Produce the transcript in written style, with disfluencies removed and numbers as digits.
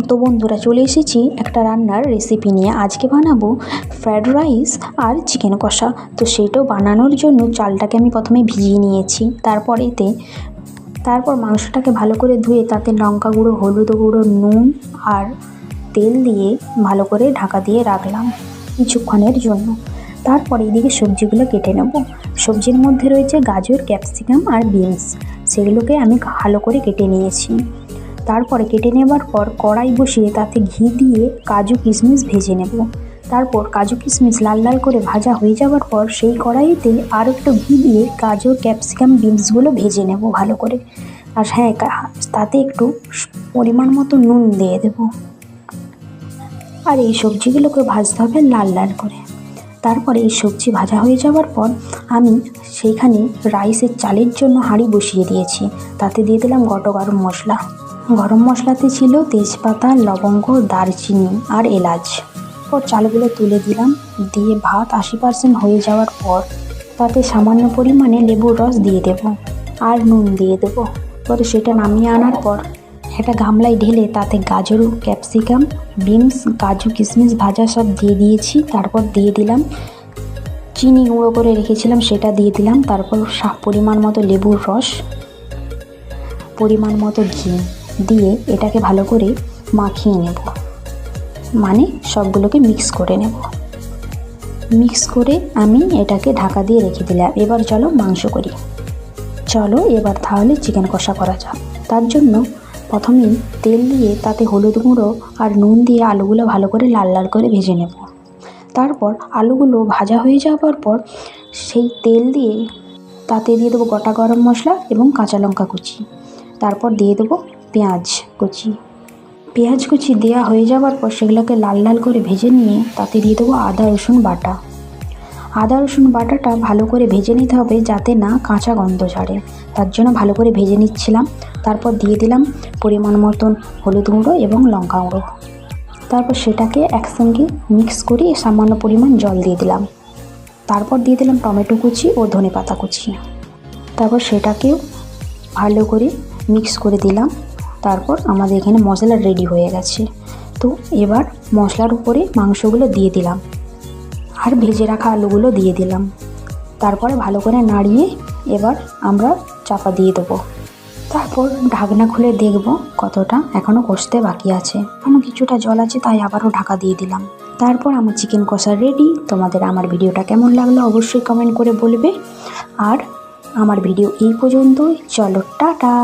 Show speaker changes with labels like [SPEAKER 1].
[SPEAKER 1] তো বন্ধুরা, চলে এসেছি একটা রান্নার রেসিপি নিয়ে। আজকে বানাবো ফ্রায়েড রাইস আর চিকেন কষা। তো সেইটাও বানানোর জন্য চালটাকে আমি প্রথমে ভিজিয়ে নিয়েছি। তারপর মাংসটাকে ভালো করে ধুয়ে তাতে লঙ্কা গুঁড়ো, হলুদ গুঁড়ো, নুন আর তেল দিয়ে ভালো করে ঢাকা দিয়ে রাখলাম কিছুক্ষণের জন্য। তারপর এদিকে সবজিগুলো কেটে নেব। সবজির মধ্যে রয়েছে গাজর, ক্যাপসিকাম আর বিনস। সেগুলোকে আমি ভালো করে কেটে নিয়েছি। তারপরে কেটে নেবার পর কড়াই বসিয়ে তাতে ঘি দিয়ে কাজু কিশমিশ ভেজে নেব। তারপর কাজু কিশমিশ লাল লাল করে ভাজা হয়ে যাওয়ার পর সেই কড়াইতে আর একটু ঘি দিয়ে গাজর, ক্যাপসিকাম, বিনসগুলো ভেজে নেব ভালো করে। আর হ্যাঁ, তাতে একটু পরিমাণ মতো নুন দিয়ে দেব। আর এই সবজিগুলোকে ভাজতে হবে লাল লাল করে। তারপরে এই সবজি ভাজা হয়ে যাওয়ার পর আমি সেইখানে রাইসের চালের জন্য হাঁড়ি বসিয়ে দিয়েছি। তাতে দিয়ে দিলাম গোটা গরম মশলা। গরম মশলাতে ছিল তেজপাতা, লবঙ্গ, দারচিনি আর এলাচ। পর চালগুলো তুলে দিলাম, দিয়ে ভাত 80% হয়ে যাওয়ার পর তাতে সামান্য পরিমাণে লেবুর রস দিয়ে দেব আর নুন দিয়ে দেব। পরে সেটা নামিয়ে আনার পর একটা গামলায় ঢেলে তাতে গাজর, ক্যাপসিকাম, বিনস, কাজু কিশমিশ ভাজা সব দিয়ে দিয়েছি। তারপর দিয়ে দিলাম চিনি গুঁড়ো করে রেখেছিলাম, সেটা দিয়ে দিলাম। তারপর পরিমাণ মতো লেবুর রস, পরিমাণ মতো ঘি দিয়ে এটাকে ভালো করে মাখিয়ে নেব, মানে সবগুলোকে মিক্স করে নেব। মিক্স করে আমি এটাকে ঢাকা দিয়ে রেখে দিলাম। এবার চলো মাংস করি। চলো এবার তাহলে চিকেন কষা করা যাক। তার জন্য প্রথমেই তেল দিয়ে তাতে হলুদ গুঁড়ো আর নুন দিয়ে আলুগুলো ভালো করে লাল লাল করে ভেজে নেব। তারপর আলুগুলো ভাজা হয়ে যাওয়ার পর সেই তেল দিয়ে তাতে দিয়ে দেবো গোটা গরম মশলা এবং কাঁচা লঙ্কা কুচি। তারপর দিয়ে দেবো পেঁয়াজ কুচি দেওয়া হয়ে যাওয়ার পর সেগুলোকে লাল লাল করে ভেজে নিয়ে তাতে দিয়ে দেবো আদা রসুন বাটাটা ভালো করে ভেজে নিতে হবে যাতে না কাঁচা গন্ধ ছাড়ে। তার জন্য ভালো করে ভেজে নিচ্ছিলাম। তারপর দিয়ে দিলাম পরিমাণ মতন হলুদ গুঁড়ো এবং লঙ্কা গুঁড়ো। তারপর সেটাকে একসঙ্গে মিক্স করে সামান্য পরিমাণ জল দিয়ে দিলাম। তারপর দিয়ে দিলাম টমেটো কুচি ও ধনেপাতা কুচি। তারপর সেটাকেও ভালো করে মিক্স করে দিলাম। তারপর আমাদের এখানে মশলা রেডি হয়ে গেছে। তো এবার মশলার উপরে মাংসগুলো দিয়ে দিলাম আর ভেজে রাখা আলুগুলো দিয়ে দিলাম। তারপরে ভালো করে নাড়িয়ে এবার আমরা চাপা দিয়ে দেবো। তারপর ঢাকনা খুলে দেখব কতটা এখনও কষতে বাকি আছে। এখনও কিছুটা জল আছে, তাই আবারও ঢাকা দিয়ে দিলাম। তারপর আমার চিকেন কষা রেডি। তোমাদের আমার ভিডিওটা কেমন লাগলো অবশ্যই কমেন্ট করে বলবে। আর আমার ভিডিও এই পর্যন্তই। চলো টাটা।